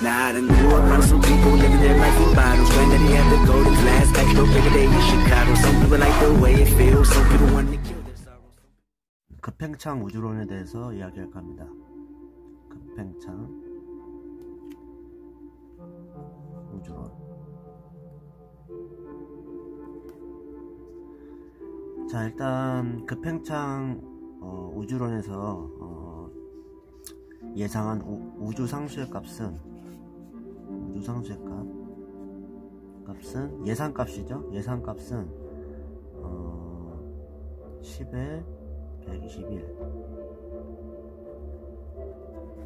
Now I done grew up around some people living their life in bottles. Granddaddy had the golden flask, back no bigger day in Chicago. Some people like the way it feels, some people want to kill their sorrows. 급팽창 우주론에 대해서 이야기할까 합니다. 급팽창 우주론. 자, 일단 급팽창 우주론에서 예상한 우주 상수의 값은 예상값이죠. 예상값은 10의 121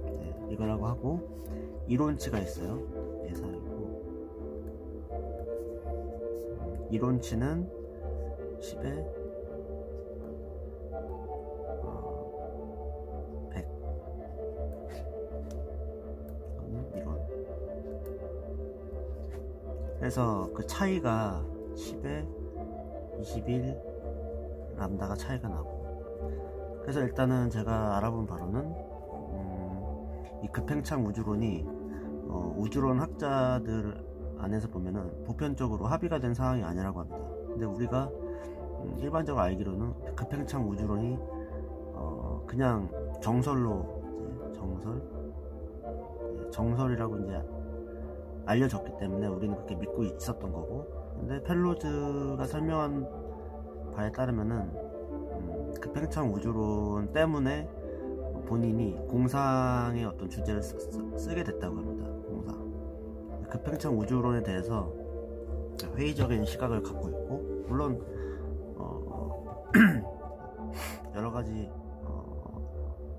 네, 이거라고 하고 이론치가 있어요. 예상이고 이론치는 10의 100 이론. 그래서 그 차이가 10에 21 람다가 차이가 나고, 그래서 일단은 제가 알아본 바로는 이 급팽창 우주론이 우주론 학자들 안에서 보면은 보편적으로 합의가 된 사항이 아니라고 합니다. 근데 우리가 일반적으로 알기로는 급팽창 우주론이 그냥 정설로 정설이라고 이제 알려졌기 때문에 우리는 그렇게 믿고 있었던 거고, 근데 펠로즈가 설명한 바에 따르면은 급팽창 우주론 때문에 본인이 공상의 어떤 주제를 쓰게 됐다고 합니다. 공상. 급팽창 우주론에 대해서 회의적인 시각을 갖고 있고, 물론 여러가지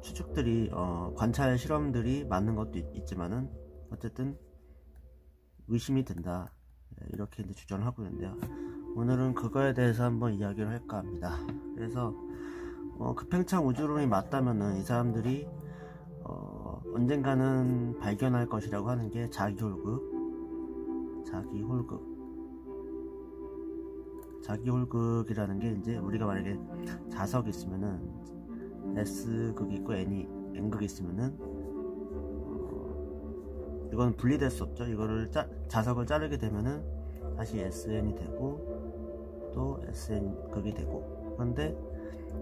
추측들이 관찰 실험들이 맞는 것도 있지만은 어쨌든 의심이 된다, 이렇게 이제 주장을 하고 있는데요. 오늘은 그거에 대해서 한번 이야기를 할까 합니다. 그래서 급팽창 우주론이 맞다면은 이 사람들이 언젠가는 발견할 것이라고 하는 게 자기홀극이라는 게, 이제 우리가 만약에 자석이 있으면은 S극이 있고 N극이 있으면은 이건 분리될 수 없죠. 이거를 자석을 자르게 되면은 다시 SN이 되고 또 SN극이 되고, 그런데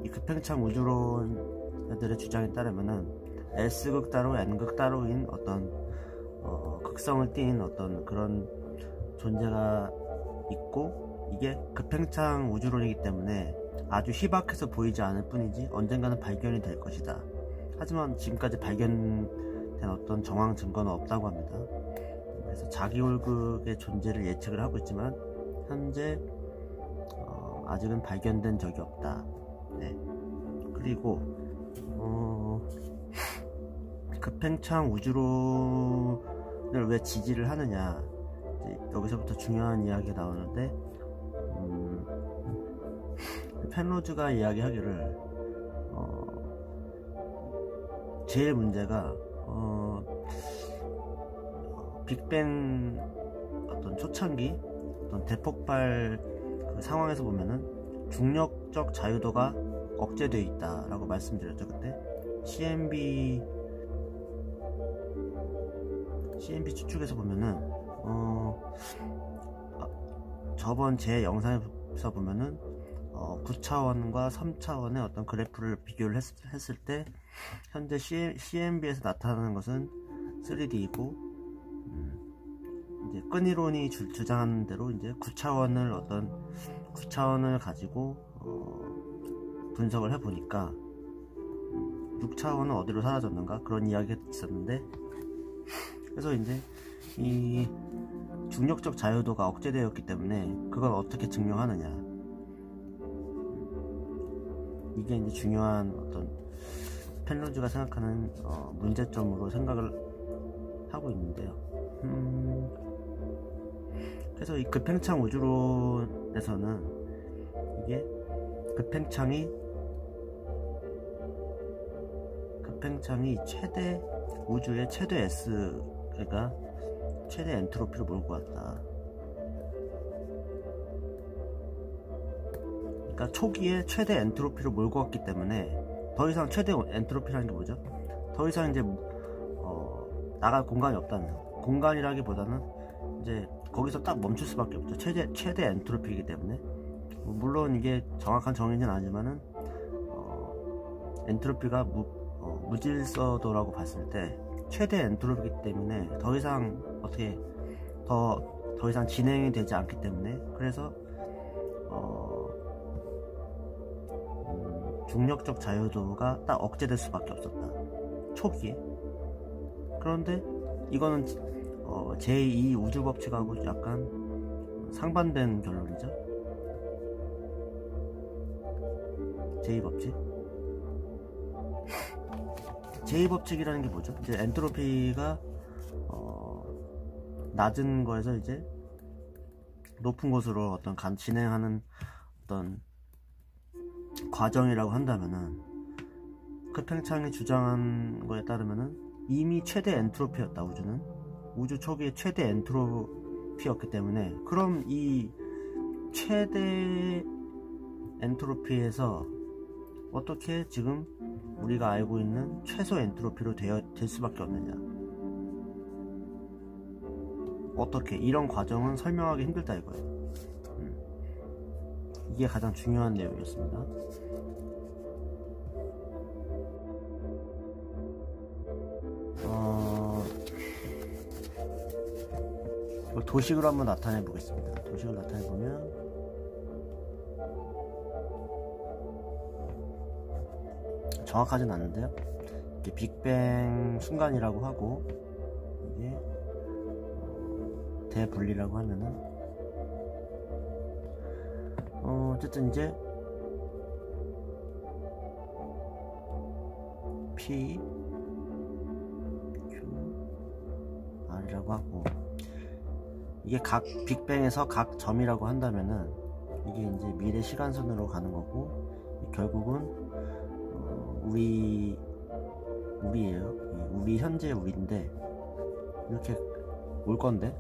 이 급팽창 우주론들의 주장에 따르면은 S극 따로 N극 따로인 어떤 극성을 띈 어떤 그런 존재가 있고, 이게 급팽창 우주론이기 때문에 아주 희박해서 보이지 않을 뿐이지 언젠가는 발견이 될 것이다. 하지만 지금까지 발견된 어떤 정황 증거는 없다고 합니다. 그래서 자기홀극의 존재를 예측을 하고 있지만 현재 아직은 발견된 적이 없다. 네. 그리고 급팽창 우주론을 왜 지지를 하느냐, 이제 여기서부터 중요한 이야기가 나오는데, 펜로즈가 이야기하기를 제일 문제가 빅뱅 어떤 초창기 어떤 대폭발 그 상황에서 보면은 중력적 자유도가 억제되어 있다 라고 말씀드렸죠. 그때 CMB 추측에서 보면은 저번 제 영상에서 보면은 9차원과 3차원의 어떤 그래프를 비교를 했을 때 현재 CMB에서 나타나는 것은 3D이고, 이제 끈이론이 주장하는 대로 이제 9차원을 가지고 분석을 해보니까 6차원은 어디로 사라졌는가, 그런 이야기가 있었는데, 그래서 이제 이 중력적 자유도가 억제되었기 때문에 그걸 어떻게 증명하느냐, 이게 이제 중요한 어떤 펜로즈가 생각하는 문제점으로 생각을 하고 있는데요. 그래서 이 급팽창 우주론에서는 이게 급팽창이 최대 우주의 최대 S, 그러니까 최대 엔트로피로 몰고 왔다. 그러니까 초기에 최대 엔트로피로 몰고 왔기 때문에 더 이상 최대 엔트로피라는 게 뭐죠? 더 이상 이제 나갈 공간이 없다는, 공간이라기보다는 이제 거기서 딱 멈출 수밖에 없죠. 최대 엔트로피이기 때문에. 물론 이게 정확한 정의는 아니지만은 엔트로피가 무질서도라고 봤을 때 최대 엔트로피이기 때문에 더 이상 어떻게 더 이상 진행이 되지 않기 때문에, 그래서 중력적 자유도가 딱 억제될 수밖에 없었다, 초기에. 그런데 이거는 제2 우주법칙하고 약간 상반된 결론이죠. 제2법칙. 제2법칙이라는 게 뭐죠? 이제 엔트로피가 낮은 거에서 이제 높은 곳으로 어떤 진행하는 어떤 과정이라고 한다면은, 크팽창이 주장한 거에 따르면은 이미 최대 엔트로피였다. 우주 초기에 최대 엔트로피였기 때문에, 그럼 이 최대 엔트로피에서 어떻게 지금 우리가 알고 있는 최소 엔트로피로 될 수밖에 없느냐, 어떻게, 이런 과정은 설명하기 힘들다 이거예요. 이게 가장 중요한 내용이었습니다. 이걸 도식으로 한번 나타내 보겠습니다. 도식을 나타내 보면 정확하진 않은데요, 이게 빅뱅 순간이라고 하고, 이게 대분리라고 하면은 어쨌든 이제 P, Q, R이라고 하고, 이게 각 빅뱅에서 각 점이라고 한다면은 이게 이제 미래 시간선으로 가는 거고, 결국은 우리예요. 우리 현재 우리인데 이렇게 올 건데,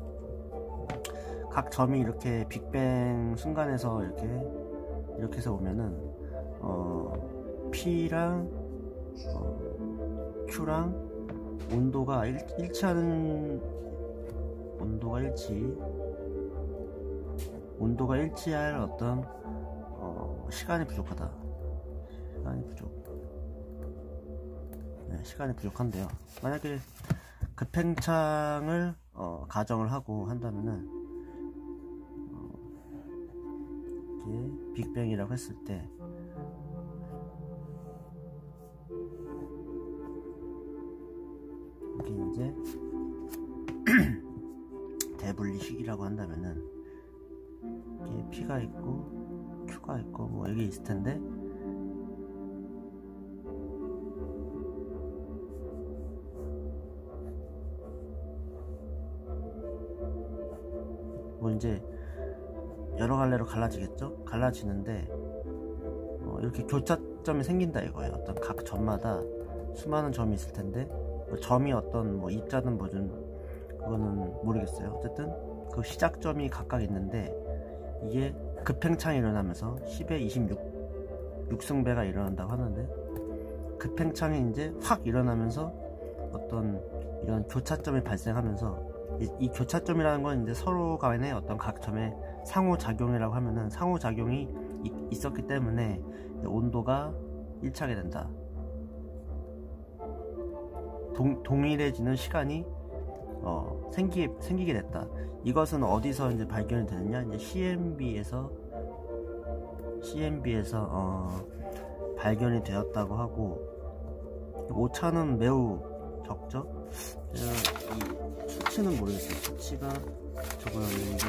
각 점이 이렇게 빅뱅 순간에서 이렇게 해서 오면은 P랑 Q랑 온도가 일치할 어떤 시간이 부족하다. 시간이 부족한데요. 만약에 급팽창을 가정을 하고 한다면은 이게 빅뱅이라고 했을 때 이게 이제 대분리식이라고 한다면은 이게 P가 있고 Q가 있고 뭐 여기 있을 텐데, 뭐 이제 여러 갈래로 갈라지겠죠? 갈라지는데 이렇게 교차점이 생긴다 이거예요. 어떤 각 점마다 수많은 점이 있을 텐데, 뭐 점이 어떤 뭐 입자든 뭐든 그거는 모르겠어요. 어쨌든 그 시작점이 각각 있는데, 이게 급팽창이 일어나면서 10의 26승배가 일어난다고 하는데, 급팽창이 이제 확 일어나면서 어떤 이런 교차점이 발생하면서, 이 교차점이라는 건 이제 서로 간의 어떤 각 점의 상호작용이라고 하면은, 상호작용이 있었기 때문에 온도가 일치하게 된다. 동일해지는 시간이 생기게 됐다. 이것은 어디서 이제 발견이 되느냐? 이제 CMB에서 발견이 되었다고 하고, 오차는 매우 적죠. 제가 이 수치는 모르겠어요. 수치가 적어놨는데,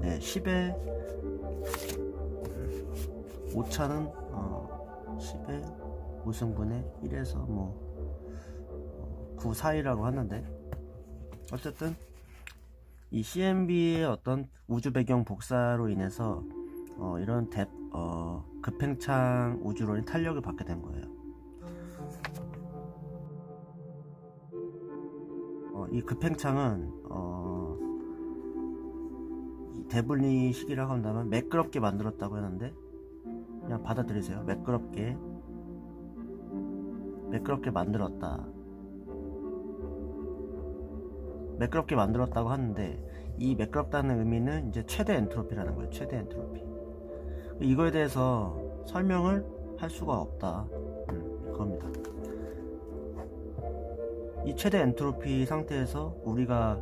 네, 10의 오차는 10의 5승분의 1에서 뭐 9 사이라고 하는데, 어쨌든 이 CMB의 어떤 우주 배경 복사로 인해서 이런 급팽창 우주론이 탄력을 받게 된 거예요. 이 급팽창은 이 대분리 시기라고 한다면 매끄럽게 만들었다고 하는데, 그냥 받아들이세요. 매끄럽게 매끄럽게 만들었다고 하는데, 이 매끄럽다는 의미는 이제 최대 엔트로피라는 거예요. 최대 엔트로피. 이거에 대해서 설명을 할 수가 없다. 그겁니다. 이 최대 엔트로피 상태에서 우리가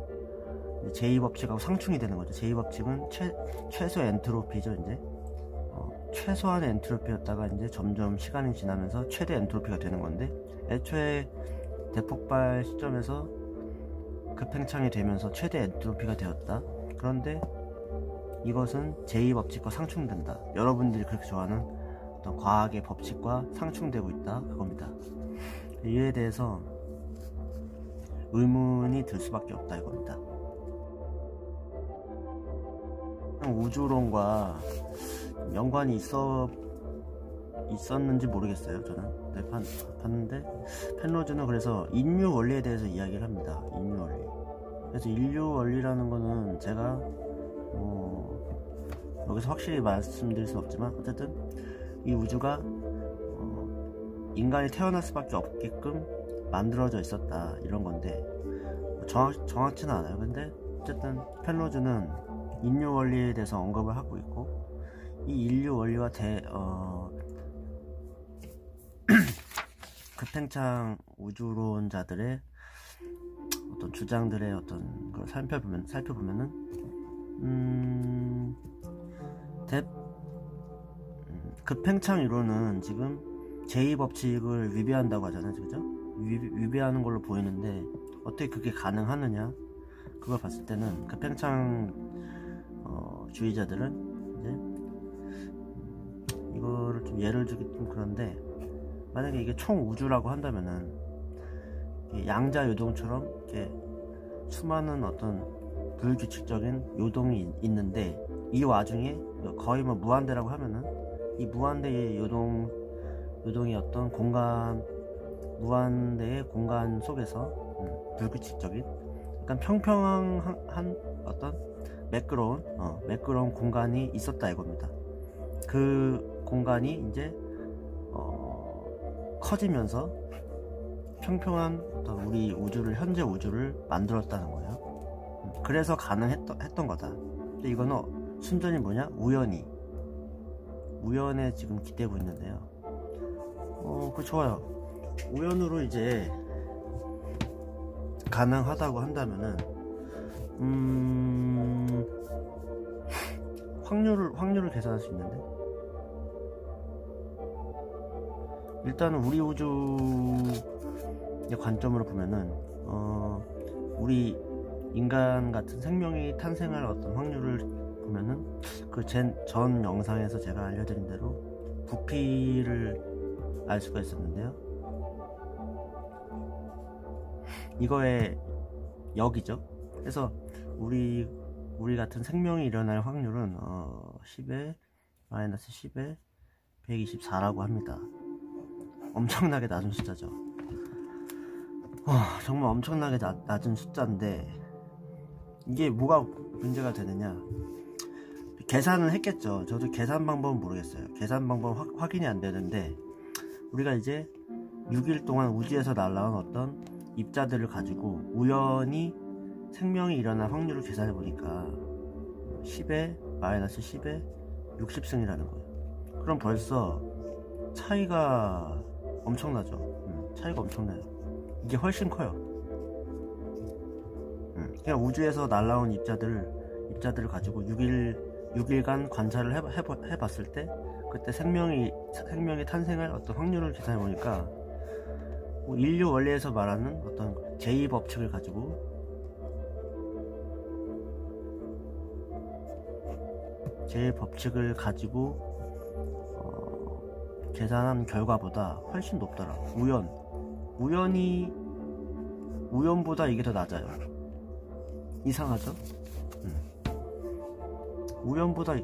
제2법칙하고 상충이 되는 거죠. 제2법칙은 최소 엔트로피죠. 이제 최소한의 엔트로피였다가 이제 점점 시간이 지나면서 최대 엔트로피가 되는 건데, 애초에 대폭발 시점에서 급팽창이 되면서 최대 엔트로피가 되었다. 그런데 이것은 제2법칙과 상충된다. 여러분들이 그렇게 좋아하는 어떤 과학의 법칙과 상충되고 있다. 그겁니다. 이에 대해서 의문이 들 수밖에 없다. 이겁니다. 우주론과 연관이 있었는지 모르겠어요. 저는 봤는데, 펜로즈는 그래서 인류 원리에 대해서 이야기를 합니다. 인류 원리. 그래서 인류 원리라는 거는 제가 여기서 확실히 말씀드릴 수는 없지만, 어쨌든 이 우주가 인간이 태어날 수밖에 없게끔 만들어져 있었다, 이런 건데, 정확치는 않아요. 근데 어쨌든 펜로즈는 인류 원리에 대해서 언급을 하고 있고, 이 인류 원리와 급팽창 우주론자들의 어떤 주장들의 어떤 걸 살펴보면은 급팽창 이론은 지금 제2법칙을 위배한다고 하잖아요. 그죠? 위배하는 걸로 보이는데, 어떻게 그게 가능하느냐, 그걸 봤을 때는 급팽창 주의자들은 이제 이거를 좀 예를 주기 좀 그런데, 만약에 이게 총 우주라고 한다면은 양자 요동처럼 이렇게 수많은 어떤 불규칙적인 요동이 있는데, 이 와중에 거의 뭐 무한대라고 하면은 이 무한대의 요동이 어떤 무한대의 공간 속에서 불규칙적인, 약간 평평한 어떤 매끄러운 공간이 있었다, 이겁니다. 그 공간이 이제 커지면서 평평한 어떤 우리 현재 우주를 만들었다는 거예요. 그래서 가능했던 거다. 근데 이거는 순전히 뭐냐? 우연에 지금 기대고 있는데요. 그 좋아요. 우연으로 이제 가능하다고 한다면은 확률을 계산할 수 있는데, 일단은 우리 우주의 관점으로 보면은 우리 인간 같은 생명이 탄생할 어떤 확률을 보면은, 그 전 영상에서 제가 알려드린 대로 부피를 알 수가 있었는데요. 이거의 역이죠. 그래서 우리 같은 생명이 일어날 확률은 10에 마이너스 10에 124라고 합니다. 엄청나게 낮은 숫자죠. 정말 엄청나게 낮은 숫자인데, 이게 뭐가 문제가 되느냐, 계산은 했겠죠. 저도 계산 방법은 모르겠어요. 계산 방법 확인이 안 되는데, 우리가 이제 6일 동안 우주에서 날아온 어떤 입자들을 가지고 우연히 생명이 일어날 확률을 계산해 보니까 10에 마이너스 10에 60승이라는 거예요. 그럼 벌써 차이가 엄청나죠. 차이가 엄청나요. 이게 훨씬 커요. 그냥 우주에서 날아온 입자들을 가지고 6일간 관찰을 해봤을 때, 그때 생명이 탄생할 어떤 확률을 계산해 보니까, 인류 원리에서 말하는 어떤 제2법칙을 가지고 계산한 결과보다 훨씬 높더라. 우연보다 이게 더 낮아요. 이상하죠? 우연보다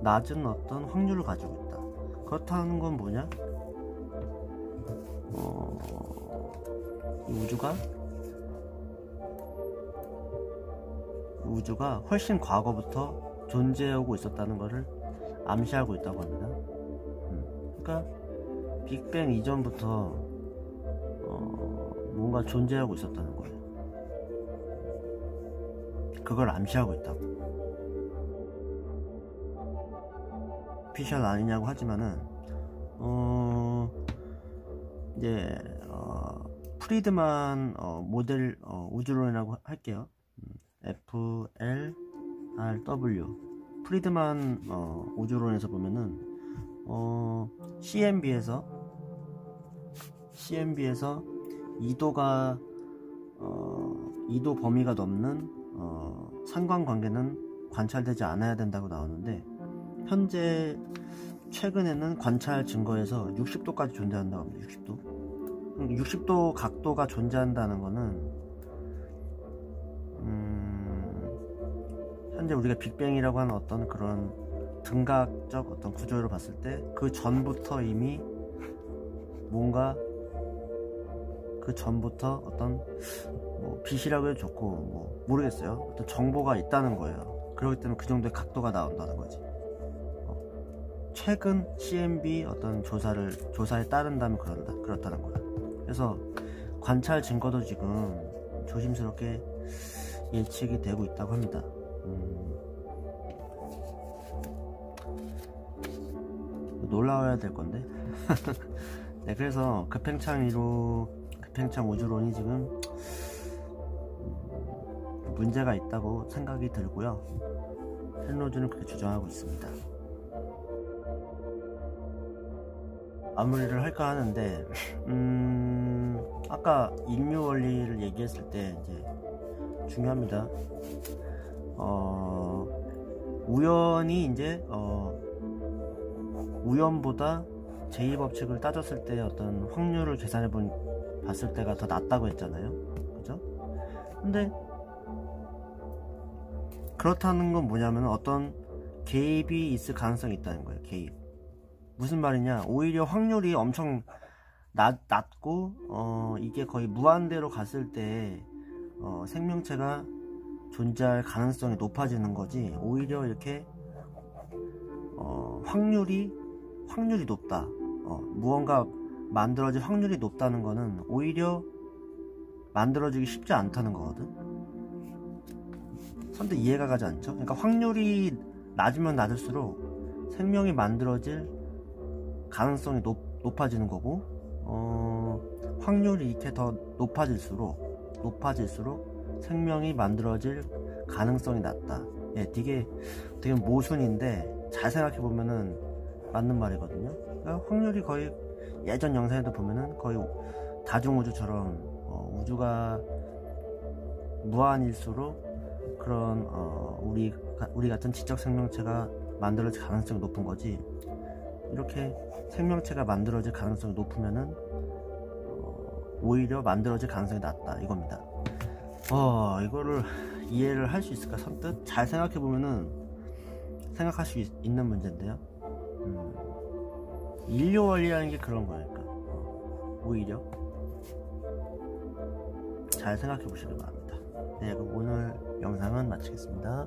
낮은 어떤 확률을 가지고 있다. 그렇다는 건 뭐냐? 우주가 훨씬 과거부터 존재하고 있었다는 것을 암시하고 있다고 합니다. 그러니까 빅뱅 이전부터 뭔가 존재하고 있었다는 거예요. 그걸 암시하고 있다고. 오피셜 아니냐고 하지만은 이제 프리드만 모델 우주론이라고 할게요. FLRW 프리드만 우주론에서 보면은 CMB에서 이도가 2도 범위가 넘는 상관관계는 관찰되지 않아야 된다고 나오는데, 현재 최근에는 관찰 증거에서 60도까지 존재한다고 합니다. 60도 각도가 존재한다는 거는 현재 우리가 빅뱅이라고 하는 어떤 그런 등각적 어떤 구조를 봤을 때 그 전부터 이미 뭔가 그 전부터 어떤 뭐 빛이라고 해도 좋고 뭐 모르겠어요. 어떤 정보가 있다는 거예요. 그렇기 때문에 그 정도의 각도가 나온다는 거지. 최근 CMB 어떤 조사에 따른다면 그렇다는 거야. 그래서 관찰 증거도 지금 조심스럽게 예측이 되고 있다고 합니다. 놀라워야 될 건데. 네, 그래서 급팽창 우주론이 지금 문제가 있다고 생각이 들고요. 헬로즈는 그렇게 주장하고 있습니다. 마무리를 할까 하는데, 아까 인류 원리를 얘기했을 때 이제 중요합니다. 우연이 이제 우연보다 제2법칙을 따졌을 때 어떤 확률을 계산해 봤을 때가 더 낫다고 했잖아요. 그죠? 근데 그렇다는 건 뭐냐면 어떤 개입이 있을 가능성이 있다는 거예요. 개입. 무슨 말이냐? 오히려 확률이 엄청 낮고 이게 거의 무한대로 갔을 때 생명체가 존재할 가능성이 높아지는 거지, 오히려 이렇게 확률이 높다, 무언가 만들어질 확률이 높다는 거는 오히려 만들어지기 쉽지 않다는 거거든. 선뜻 이해가 가지 않죠? 그러니까 확률이 낮으면 낮을수록 생명이 만들어질 가능성이 높아지는 거고, 확률이 이렇게 더 높아질수록 생명이 만들어질 가능성이 낮다. 예, 되게 모순인데 잘 생각해 보면은 맞는 말이거든요. 그러니까 확률이 거의 예전 영상에도 보면은 거의 다중우주처럼 우주가 무한일수록 그런 우리 같은 지적 생명체가 만들어질 가능성이 높은 거지, 이렇게 생명체가 만들어질 가능성이 높으면은 오히려 만들어질 가능성이 낮다, 이겁니다. 이거를 이해를 할 수 있을까? 선뜻 잘 생각해보면은 생각할 수 있는 문제인데요. 인류 원리라는 게 그런 거니까 오히려 잘 생각해 보시길 바랍니다. 네, 그럼 오늘 영상은 마치겠습니다.